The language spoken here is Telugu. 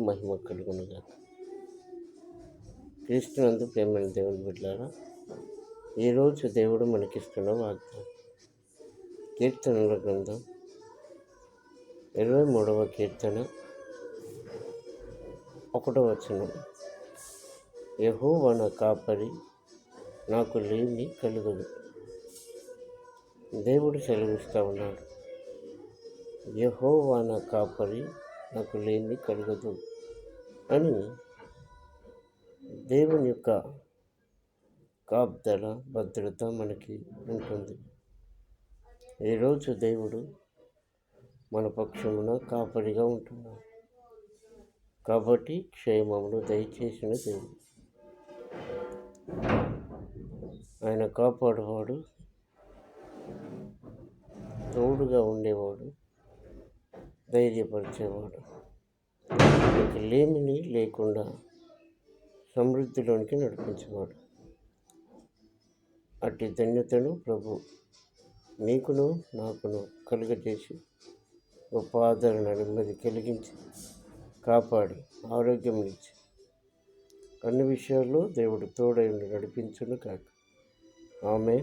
మహిమ కలుగునుగా. క్రీస్తునందు ప్రేమైన దేవుని బిడ్డలారా, ఈరోజు దేవుడు మనకిస్తున్న వాగ్దానం కీర్తనల గ్రంథం 23వ కీర్తన 1వ వచనం. యెహోవా నా కాపరి, నాకు లేమి కలుగదు. దేవుడు సెలవిస్తూ ఉన్నాడు, యెహోవా నా కాపరి, నాకు లేమి కలుగదు అని. దేవుని యొక్క కాపుదల, భద్రత మనకి ఉంటుంది. ఈరోజు దేవుడు మన పక్షమున కాపరిగా ఉంటున్నాడు కాబట్టి క్షేమమును దయచేసిన దేవుడు. ఆయన కాపాడువాడు, తోడుగా ఉండేవాడు, ధైర్యపరిచేవాడు, లేమిని లేకుండా సమృద్ధిలోనికి నడిపించేవాడు. అట్టి ధన్యతను ప్రభు నీకును నాకును కలుగజేసి గొప్ప ఆదరణ, నెమ్మది కలిగించి కాపాడి ఆరోగ్యం ఇచ్చి అన్ని విషయాల్లో దేవుడు తోడై నడిపించును కాక. ఆమేన్.